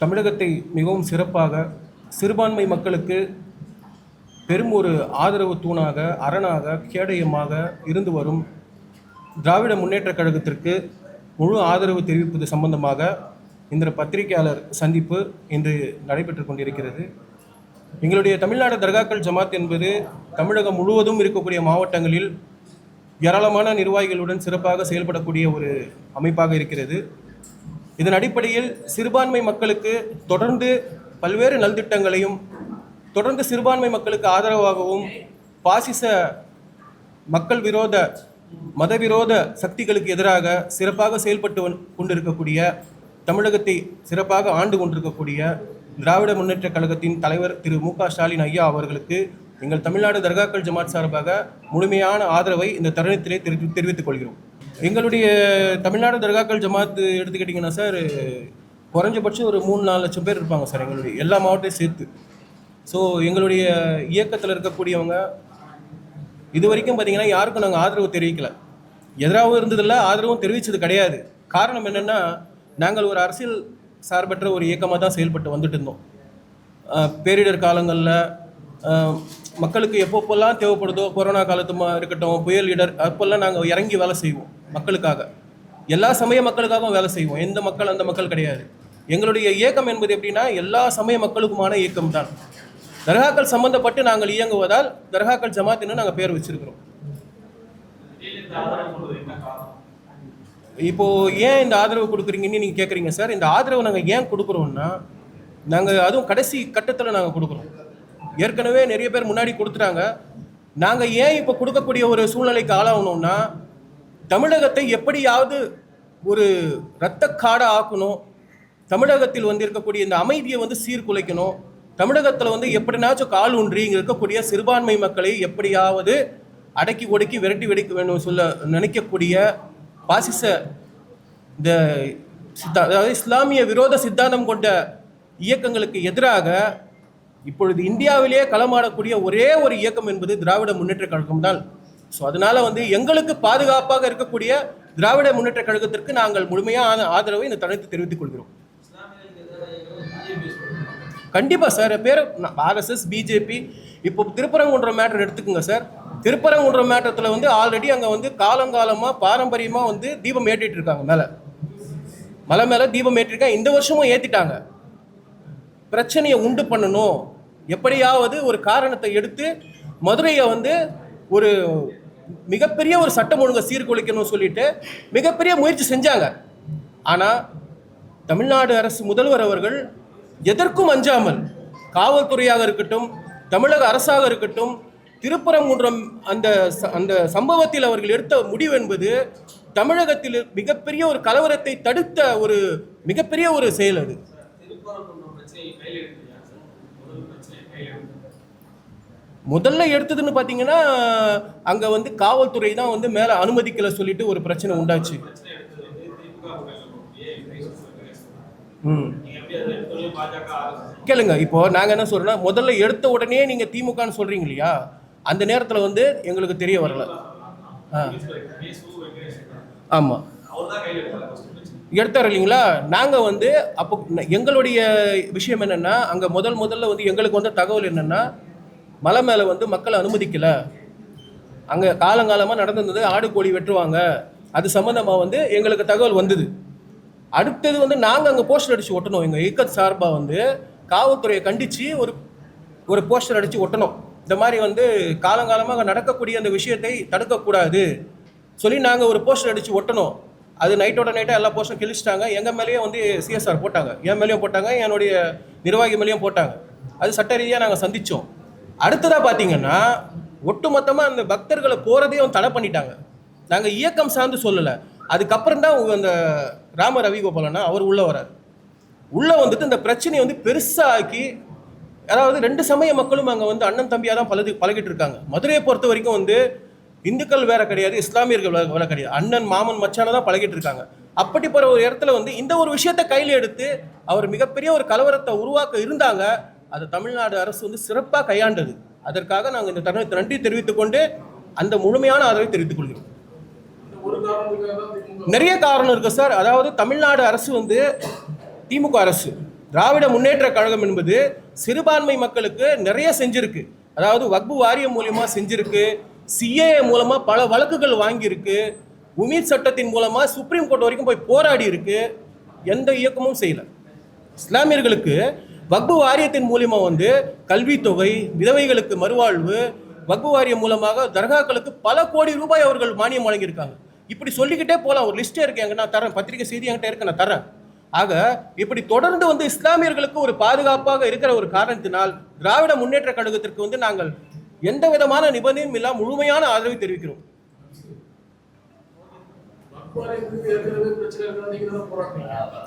தமிழகத்தை மிகவும் சிறப்பாக சிறுபான்மை மக்களுக்கு பெரும் ஒரு ஆதரவு தூணாக அரணாக கேடயமாக இருந்து வரும் திராவிட முன்னேற்றக் கழகத்திற்கு முழு ஆதரவு தெரிவிப்பது சம்பந்தமாக இந்த பத்திரிகையாளர் சந்திப்பு இன்று நடைபெற்று கொண்டிருக்கிறது. எங்களுடைய தமிழ்நாடு தர்காக்கள் ஜமாத் என்பது தமிழகம் முழுவதும் இருக்கக்கூடிய மாவட்டங்களில் ஏராளமான நிர்வாகிகளுடன் சிறப்பாக செயல்படக்கூடிய ஒரு அமைப்பாக இருக்கிறது. இதன் அடிப்படையில் சிறுபான்மை மக்களுக்கு தொடர்ந்து பல்வேறு நல்திட்டங்களையும் தொடர்ந்து சிறுபான்மை மக்களுக்கு ஆதரவாகவும் பாசிச மக்கள் விரோத மதவிரோத சக்திகளுக்கு எதிராக சிறப்பாக செயல்பட்டு கொண்டிருக்கக்கூடிய தமிழகத்தை சிறப்பாக ஆண்டு கொண்டிருக்கக்கூடிய திராவிட முன்னேற்றக் கழகத்தின் தலைவர் திரு மு.க. ஸ்டாலின் ஐயா அவர்களுக்கு எங்கள் தமிழ்நாடு தர்காக்கள் ஜமாத் சார்பாக முழுமையான ஆதரவை இந்த தருணத்திலே தெரிவித்துக் கொள்கிறோம். எங்களுடைய தமிழ்நாடு தர்காக்கள் ஜமாத் எடுத்துக்கிட்டிங்கன்னா சார், குறைஞ்சபட்சம் ஒரு 3-4 லட்சம் பேர் இருப்பாங்க சார், எங்களுடைய எல்லா மாவட்டத்தையும் சேர்த்து. ஸோ எங்களுடைய இயக்கத்தில் இருக்கக்கூடியவங்க இது வரைக்கும் பார்த்திங்கன்னா யாருக்கும் நாங்கள் ஆதரவு தெரிவிக்கலை, எதிராகவும் இருந்ததில்லை, ஆதரவும் தெரிவித்தது கிடையாது. காரணம் என்னென்னா, நாங்கள் ஒரு அரசியல் சார்பற்ற ஒரு இயக்கமாக தான் செயல்பட்டு வந்துட்டு இருந்தோம். பேரிடர் காலங்களில் மக்களுக்கு எப்பப்பெல்லாம் தேவைப்படுதோ, கொரோனா காலத்து இருக்கட்டும், புயல் இடர், அப்போல்லாம் நாங்கள் இறங்கி வேலை செய்வோம் மக்களுக்காக. எல்லா சமய மக்களுக்காகவும் வேலை செய்வோம். எந்த மக்கள் அந்த மக்கள் கிடையாது. எங்களுடைய இயக்கம் என்பது எப்படின்னா, எல்லா சமய மக்களுக்குமான இயக்கம் தான். தர்காக்கள் சம்பந்தப்பட்டு நாங்கள் இயங்குவதால் தர்காக்கள் ஜமாத்னு நாங்கள் பேர் வச்சிருக்கிறோம். இப்போ ஏன் இந்த ஆதரவு கொடுக்குறீங்கன்னு நீங்கள் கேட்குறீங்க சார். இந்த ஆதரவு நாங்கள் ஏன் கொடுக்குறோம்னா, நாங்கள் அதுவும் கடைசி கட்டத்தில் நாங்கள் கொடுக்குறோம். ஏற்கனவே நிறைய பேர் முன்னாடி கொடுத்துட்டாங்க. நாங்கள் ஏன் இப்போ கொடுக்கக்கூடிய ஒரு சூழ்நிலைக்கு ஆளாகணும்னா, தமிழகத்தை எப்படியாவது ஒரு இரத்தக்காடை ஆக்கணும், தமிழகத்தில் இருக்கக்கூடிய இந்த அமைதியை சீர்குலைக்கணும், தமிழகத்தில் எப்படினாச்சும் கால் ஊன்றி இங்கே இருக்கக்கூடிய சிறுபான்மை மக்களை எப்படியாவது அடக்கி ஒடுக்கி விரட்டி வெடிக்க வேண்டும் சொல்ல நினைக்கக்கூடிய பாசிச இந்த அதாவது இஸ்லாமிய விரோத சித்தாந்தம் கொண்ட இயக்கங்களுக்கு எதிராக இப்பொழுது இந்தியாவிலேயே களமாடக்கூடிய ஒரே ஒரு இயக்கம் என்பது திராவிட முன்னேற்றக் கழகம் தான். ஸோ அதனால் எங்களுக்கு பாதுகாப்பாக இருக்கக்கூடிய திராவிட முன்னேற்றக் கழகத்திற்கு நாங்கள் முழுமையான ஆதரவை இந்த தருணத்தை தெரிவித்துக் கொள்கிறோம். கண்டிப்பாக சார், பேர் ஆர்எஸ்எஸ், பிஜேபி. இப்போ திருப்பரங்குன்றம் மேட்டர் எடுத்துக்கோங்க சார். திருப்பரங்குன்றம் மேட்டத்தில் ஆல்ரெடி அங்கே காலங்காலமாக பாரம்பரியமாக தீபம் ஏற்றிட்டு இருக்காங்க. மலை மேலே தீபம் ஏற்றிருக்காங்க. இந்த வருஷமும் ஏற்றிட்டாங்க. பிரச்சனையை உண்டு பண்ணணும், எப்படியாவது ஒரு காரணத்தை எடுத்து மதுரையை ஒரு மிகப்பெரிய ஒரு சட்டம் ஒழுங்கை சீர்குலைக்கணும்னு சொல்லிட்டு மிகப்பெரிய முயற்சி செஞ்சாங்க. ஆனால் தமிழ்நாடு அரசு முதல்வர் அவர்கள் எதற்கும் அஞ்சாமல், காவல்துறையாக இருக்கட்டும், தமிழக அரசாக இருக்கட்டும், திருப்பரங்குன்றம் அந்த அந்த சம்பவத்தில் அவர்கள் எடுத்த முடிவு என்பது தமிழகத்தில் மிகப்பெரிய ஒரு கலவரத்தை தடுத்த ஒரு மிகப்பெரிய ஒரு செயல். அது முதல்ல எடுத்ததுன்னு பார்த்தீங்கன்னா, அங்கே காவல்துறை தான் மேலே அனுமதிக்கலை சொல்லிட்டு ஒரு பிரச்சனை உண்டாச்சு. கேளுங்க, இப்போ நாங்கள் என்ன சொல்றோம்னா, முதல்ல எடுத்த உடனே நீங்கள் திமுகன்னு சொல்றீங்க இல்லையா, அந்த நேரத்தில் எங்களுக்கு தெரிய வரல. ஆமாம், எடுத்தார் இல்லைங்களா. நாங்கள் அப்போ எங்களுடைய விஷயம் என்னென்னா, அங்கே முதல்ல எங்களுக்கு தகவல் என்னென்னா, மலை மேலே மக்களை அனுமதிக்கலை, அங்கே காலங்காலமாக நடந்திருந்தது, ஆடு கோழி வெட்டுவாங்க, அது சம்மந்தமாக எங்களுக்கு தகவல் வந்தது. அடுத்தது நாங்கள் அங்கே போஸ்டர் அடித்து ஒட்டணும். எங்கள் இயக்கத் சார்பாக காவல்துறையை கண்டித்து ஒரு போஸ்டர் அடித்து ஒட்டணும். இந்த மாதிரி காலங்காலமாக நடக்கக்கூடிய அந்த விஷயத்தை தடுக்கக்கூடாது சொல்லி நாங்கள் ஒரு போஸ்டர் அடித்து ஒட்டணும். அது நைட்டோட நைட்டாக எல்லா போஸ்டரும் கிழிச்சிட்டாங்க. எங்கள் மேலேயே சிஎஸ்ஆர் போட்டாங்க, என் மேலேயும் போட்டாங்க, என்னுடைய நிர்வாகி மேலேயும் போட்டாங்க. அது சட்ட ரீதியாக நாங்கள் சந்தித்தோம். அடுத்ததாக பார்த்தீங்கன்னா, ஒட்டுமொத்தமாக அந்த பக்தர்களை போகிறதே தடை பண்ணிட்டாங்க. நாங்கள் இயக்கம் சார்ந்து சொல்லலை. அதுக்கப்புறம் தான் அந்த ராம ரவிகோபாலனா அவர் உள்ளே வரார். உள்ளே இந்த பிரச்சனையை பெருசாக்கி, அதாவது 2 சமய மக்களும் அங்கே அண்ணன் தம்பியாக தான் பழகிட்டு இருக்காங்க. மதுரையை பொறுத்த வரைக்கும் இந்துக்கள் வேற கிடையாது, இஸ்லாமியர்கள் வேற கிடையாது, அண்ணன் மாமன் மச்சான தான் பழகிட்டு இருக்காங்க. அப்படி போகிற ஒரு இடத்துல இந்த ஒரு விஷயத்தை கையில் எடுத்து அவர் மிகப்பெரிய ஒரு கலவரத்தை உருவாக்க இருந்தாங்க. அதை தமிழ்நாடு அரசு சிறப்பாக கையாண்டது. அதற்காக நாங்கள் இந்த தருணத்தை நன்றி தெரிவித்துக் கொண்டு அந்த முழுமையான ஆதரவை தெரிவித்துக் கொள்கிறோம். நிறைய காரணம் இருக்கு சார். அதாவது தமிழ்நாடு அரசு திமுக அரசு திராவிட முன்னேற்ற கழகம் என்பது சிறுபான்மை மக்களுக்கு நிறைய செஞ்சிருக்கு. அதாவது வக்பு வாரியம் மூலியமா செஞ்சிருக்கு, சிஏஏ மூலமா பல வழக்குகள் வாங்கியிருக்கு, உமீத் சட்டத்தின் மூலமா சுப்ரீம் கோர்ட் வரைக்கும் போய் போராடி இருக்கு. எந்த இயக்கமும் செய்யல. இஸ்லாமியர்களுக்கு வக்பு வாரியத்தின் மூலியமா கல்வித்தொகை, விதவைகளுக்கு மறுவாழ்வு, வக்பு வாரியம் மூலமாக தர்காக்களுக்கு பல கோடி ரூபாய் அவர்கள் மானியம் வழங்கியிருக்காங்க. இப்படி சொல்லிக்கிட்டே போகலாம். ஒரு லிஸ்டே இருக்கு, எங்க நான் தரேன், பத்திரிகை செய்தி என்கிட்ட இருக்கு, நான் தரேன். ஆக இப்படி தொடர்ந்து இஸ்லாமியர்களுக்கு ஒரு பாதுகாப்பாக இருக்கிற ஒரு காரணத்தினால் திராவிட முன்னேற்ற கழகத்திற்கு நாங்கள் எந்த விதமான நிபந்தனையும் இல்லாம முழுமையான ஆதரவை தெரிவிக்கிறோம்.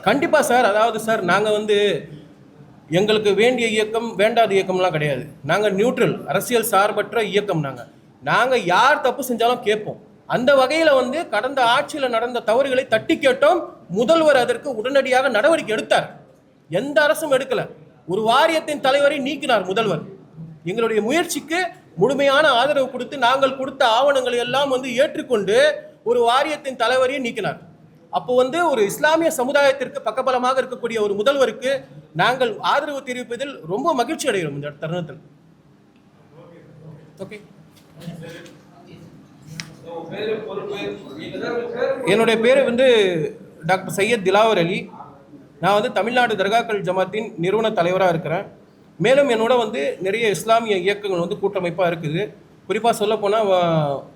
கண்டிப்பா சார். அதாவது சார், நாங்க எங்களுக்கு வேண்டிய இயக்கம் வேண்டாத இயக்கம்லாம் கிடையாது. நாங்க நியூட்ரல், அரசியல் சார்பற்ற இயக்கம். நாங்க யார் தப்பு செஞ்சாலும் கேட்போம். அந்த வகையில கடந்த ஆட்சியில் நடந்த தவறுகளை தட்டி கேட்டோம். முதல்வர் அதற்கு உடனடியாக நடவடிக்கை எடுத்தார். எந்த அரசும் எடுக்கல. ஒரு வாரியத்தின் தலைவரை நீக்கினார் முதல்வர். எங்களுடைய முயற்சிக்கு முழுமையான ஆதரவு கொடுத்து நாங்கள் கொடுத்த ஆவணங்களை எல்லாம் ஏற்றுக்கொண்டு ஒரு வாரியத்தின் தலைவரையும் நீக்கினார். அப்போ ஒரு இஸ்லாமிய சமுதாயத்திற்கு பக்கபலமாக இருக்கக்கூடிய ஒரு முதல்வருக்கு நாங்கள் ஆதரவு தெரிவிப்பதில் ரொம்ப மகிழ்ச்சி அடைகிறோம் இந்த தருணத்தில். ஓகே, என்னுடைய பேர் டாக்டர் சையத் திலாவர் அலி. நான் தமிழ்நாடு தர்காக்கள் ஜமாத்தின் நிறுவன தலைவராக இருக்கிறேன். மேலும் என்னோட நிறைய இஸ்லாமிய இயக்கங்கள் கூட்டமைப்பாக இருக்குது. குறிப்பாக சொல்ல போனால்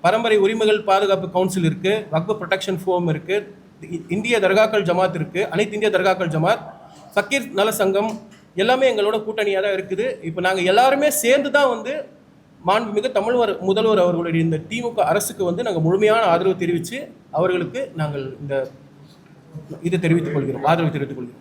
பரம்பரை உரிமைகள் பாதுகாப்பு கவுன்சில் இருக்குது, வக்ஃப் ப்ரொடெக்ஷன் ஃபோரம் இருக்குது, இந்திய தர்காக்கள் ஜமாத் இருக்குது, அனைத்து இந்திய தர்காக்கள் ஜமாத், ஃபக்கீர் நல சங்கம், எல்லாமே எங்களோட கூட்டணியாக தான் இருக்குது. இப்போ நாங்கள் எல்லாருமே சேர்ந்து தான் மாண்புமிகு முதல்வர் அவர்களுடைய இந்த திமுக அரசுக்கு நாங்கள் முழுமையான ஆதரவு தெரிவித்து அவர்களுக்கு நாங்கள் இந்த இதை தெரிவித்துக் கொள்கிறோம், ஆதரவு தெரிவித்துக் கொள்கிறோம்.